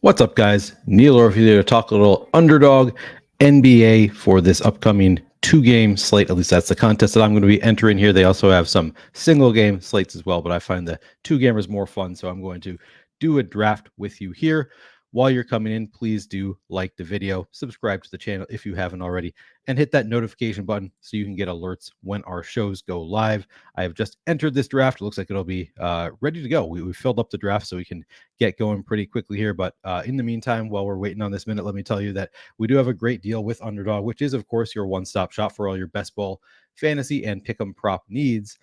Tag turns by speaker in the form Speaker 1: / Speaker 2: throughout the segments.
Speaker 1: What's up, guys? Neil Orfield here to talk a little Underdog NBA for this upcoming two-game slate. At least that's the contest that I'm going to be entering here. They also have some single-game slates as well, but I find the two-gamers more fun, so I'm going to do a draft with you here. While you're coming in, please do like the video, subscribe to the channel if you haven't already, and hit that notification button so you can get alerts when our shows go live. I have just entered this draft. It looks like it'll be ready to go. We filled up the draft so we can get going pretty quickly here. But in the meantime, while we're waiting on this minute, let me tell you that we do have a great deal with Underdog, which is, of course, your one-stop shop for all your best ball fantasy and pick'em prop needs.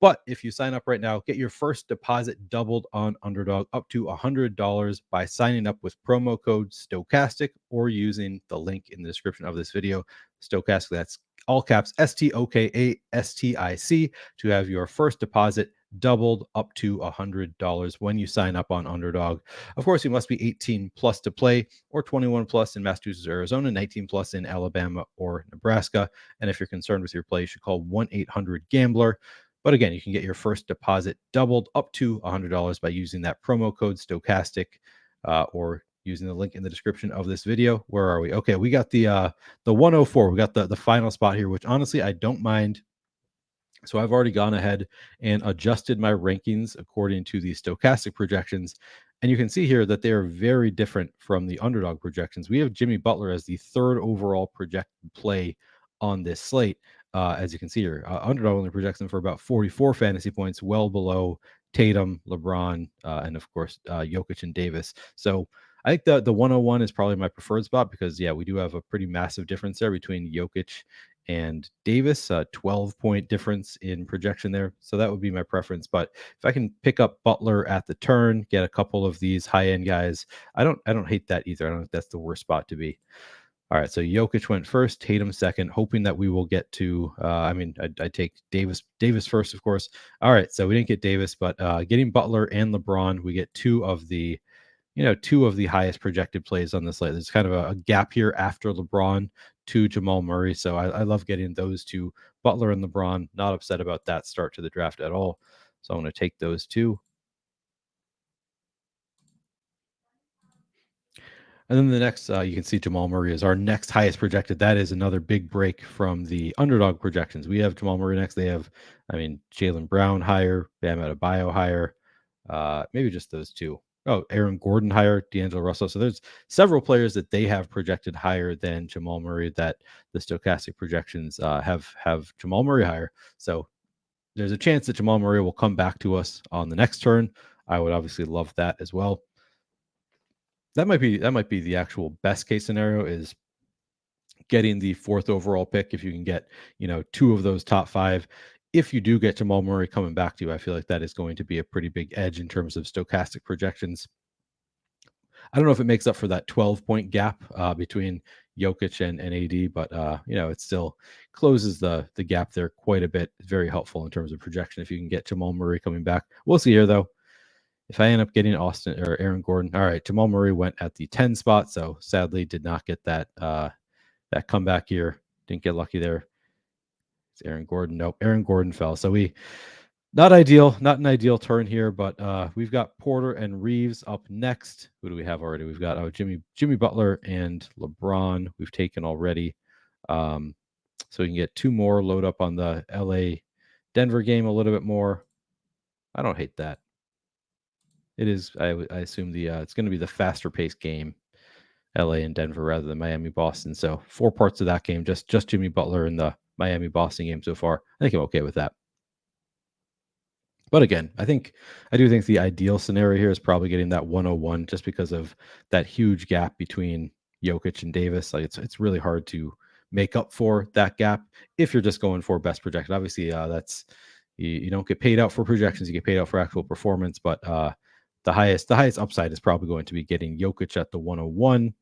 Speaker 1: But if you sign up right now, get your first deposit doubled on Underdog up to $100 by signing up with promo code Stokastic or using the link in the description of this video. Stokastic, that's all caps Stokastic, to have your first deposit doubled up to $100 when you sign up on Underdog. Of course, you must be 18 plus to play, or 21 plus in Massachusetts or Arizona, 19 plus in Alabama or Nebraska. And if you're concerned with your play, you should call 1-800-GAMBLER. But again, you can get your first deposit doubled up to $100 by using that promo code Stokastic, or using the link in the description of this video. Where are we? Okay, we got the 104. We got the final spot here, which honestly I don't mind. So I've already gone ahead and adjusted my rankings according to the Stokastic projections. And you can see here that they are very different from the Underdog projections. We have Jimmy Butler as the third overall projected play on this slate. As you can see here, Underdog only projects them for about 44 fantasy points, well below Tatum, LeBron, and of course, Jokic and Davis. So I think the 101 is probably my preferred spot because, yeah, we do have a pretty massive difference there between Jokic and Davis, 12-point difference in projection there. So that would be my preference. But if I can pick up Butler at the turn, get a couple of these high-end guys, I don't hate that either. I don't think that's the worst spot to be. All right, so Jokic went first, Tatum second, hoping that we will get to. I'd take Davis first, of course. All right, so we didn't get Davis, but getting Butler and LeBron, we get two of the highest projected plays on this list. There's kind of a gap here after LeBron to Jamal Murray. So I love getting those two, Butler and LeBron. Not upset about that start to the draft at all. So I'm going to take those two. And then the next, you can see Jamal Murray is our next highest projected. That is another big break from the Underdog projections. We have Jamal Murray next. They have, Jaylen Brown higher, Bam Adebayo higher, maybe just those two. Oh, Aaron Gordon higher, D'Angelo Russell. So there's several players that they have projected higher than Jamal Murray that the Stokastic projections have Jamal Murray higher. So there's a chance that Jamal Murray will come back to us on the next turn. I would obviously love that as well. That might be the actual best case scenario, is getting the fourth overall pick. If you can get, two of those top five, if you do get Jamal Murray coming back to you, I feel like that is going to be a pretty big edge in terms of Stokastic projections. I don't know if it makes up for that 12-point gap between Jokic and AD, but it still closes the gap there quite a bit. It's very helpful in terms of projection if you can get Jamal Murray coming back. We'll see here though. If I end up getting Austin or Aaron Gordon, all right, Jamal Murray went at the 10 spot, so sadly did not get that comeback here. Didn't get lucky there. It's Aaron Gordon. Nope, Aaron Gordon fell. So not an ideal turn here, but we've got Porter and Reeves up next. Who do we have already? We've got Jimmy Butler and LeBron. We've taken already. So we can get two more, load up on the LA Denver game a little bit more. I don't hate that. It is. I assume it's going to be the faster paced game, LA and Denver rather than Miami Boston. So 4 parts of that game, just Jimmy Butler in the Miami Boston game so far. I think I'm okay with that. But again, I do think the ideal scenario here is probably getting that 101, just because of that huge gap between Jokic and Davis. Like it's really hard to make up for that gap if you're just going for best projected. Obviously, that's you don't get paid out for projections; you get paid out for actual performance. But the highest upside is probably going to be getting Jokic at the 101,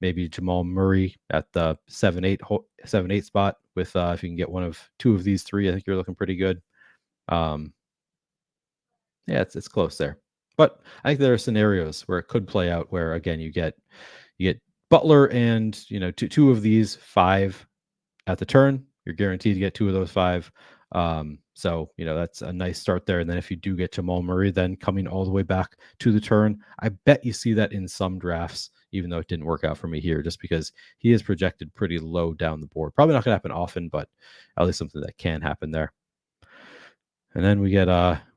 Speaker 1: maybe Jamal Murray at the 7-8 spot. With if you can get two of these three, I think you're looking pretty good. Yeah, it's close there. But I think there are scenarios where it could play out where, again, you get Butler and two of these 5 at the turn. You're guaranteed to get 2 of those 5. So that's a nice start there. And then if you do get Jamal Murray, then coming all the way back to the turn, I bet you see that in some drafts, even though it didn't work out for me here, just because he is projected pretty low down the board. Probably not going to happen often, but at least something that can happen there. And then we get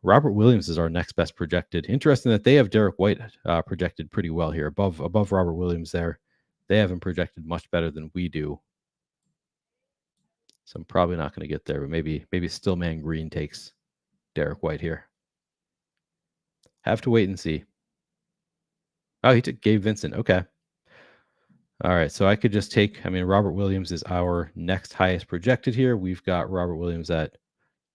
Speaker 1: Robert Williams is our next best projected. Interesting that they have Derek White projected pretty well here, above Robert Williams there. They have him projected much better than we do. So I'm probably not going to get there, but maybe Stillman Green takes Derek White here. Have to wait and see. Oh, he took Gabe Vincent. Okay. All right. So I could just take, Robert Williams is our next highest projected here. We've got Robert Williams at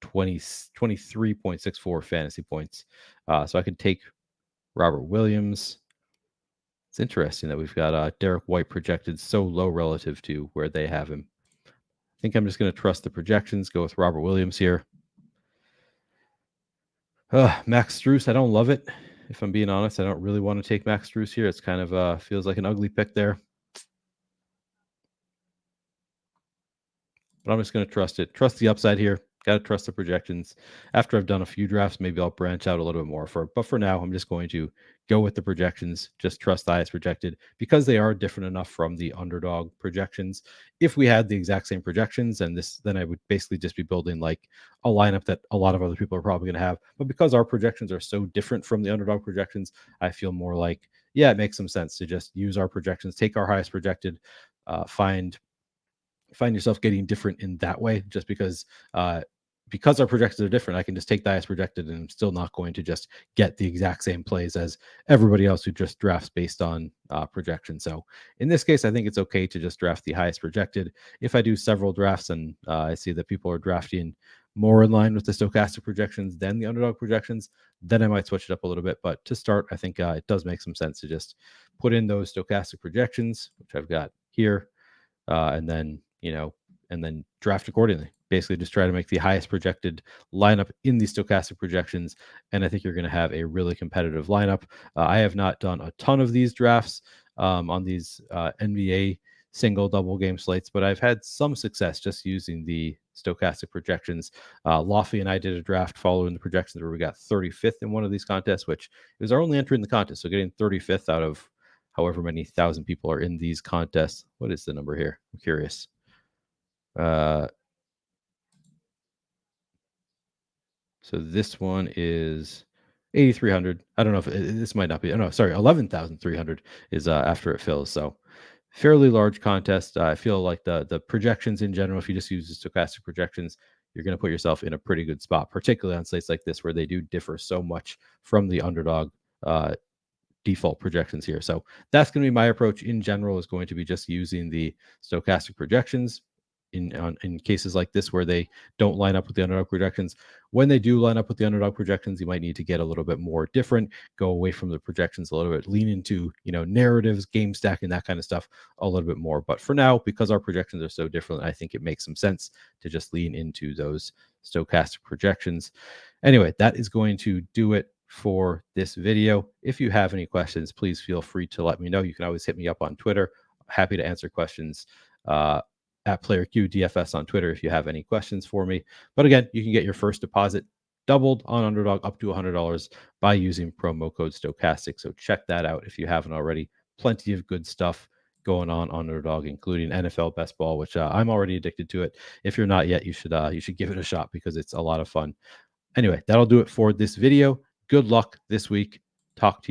Speaker 1: 23.64 fantasy points. So I could take Robert Williams. It's interesting that we've got Derek White projected so low relative to where they have him. I think I'm just going to trust the projections, go with Robert Williams here. Max Strus, I don't love it. If I'm being honest, I don't really want to take Max Strus here. It's kind of feels like an ugly pick there. But I'm just going to trust it. Trust the upside here. Got to trust the projections. After I've done a few drafts, maybe I'll branch out a little bit more. But for now, I'm just going to go with the projections. Just trust the highest projected because they are different enough from the underdog projections. If we had the exact same projections, then I would basically just be building like a lineup that a lot of other people are probably going to have. But because our projections are so different from the underdog projections, I feel more like, yeah, it makes some sense to just use our projections, take our highest projected, find yourself getting different in that way, just because our projections are different. I can just take the highest projected and I'm still not going to just get the exact same plays as everybody else who just drafts based on projection. So in this case, I think it's okay to just draft the highest projected. If I do several drafts and I see that people are drafting more in line with the Stokastic projections than the underdog projections, then I might switch it up a little bit. But to start, I think it does make some sense to just put in those Stokastic projections, which I've got here, and then draft accordingly. Basically, just try to make the highest projected lineup in the Stokastic projections, and I think you're going to have a really competitive lineup. I have not done a ton of these drafts on these NBA single double game slates, but I've had some success just using the Stokastic projections. Lofty and I did a draft following the projections where we got 35th in one of these contests, which was our only entry in the contest. So getting 35th out of however many thousand people are in these contests. What is the number here? I'm curious. So this one is 8,300. I don't know if this might not be. Oh no, sorry, 11,300 is after it fills. So fairly large contest. I feel like the projections in general, if you just use the Stokastic projections, you're going to put yourself in a pretty good spot, particularly on slates like this where they do differ so much from the underdog default projections here. So that's going to be my approach in general, is going to be just using the Stokastic projections in cases like this where they don't line up with the underdog projections. When they do line up with the underdog projections, you might need to get a little bit more different, go away from the projections a little bit, lean into narratives, game stacking, that kind of stuff a little bit more. But for now, because our projections are so different, I think it makes some sense to just lean into those Stokastic projections. Anyway, that is going to do it for this video. If you have any questions, please feel free to let me know. You can always hit me up on Twitter. Happy to answer questions at PlayerQDFS on Twitter if you have any questions for me. But again, you can get your first deposit doubled on Underdog up to $100 by using promo code Stokastic. So check that out if you haven't already. Plenty of good stuff going on Underdog, including NFL Best Ball, which I'm already addicted to it. If you're not yet, you should give it a shot because it's a lot of fun. Anyway, that'll do it for this video. Good luck this week. Talk to you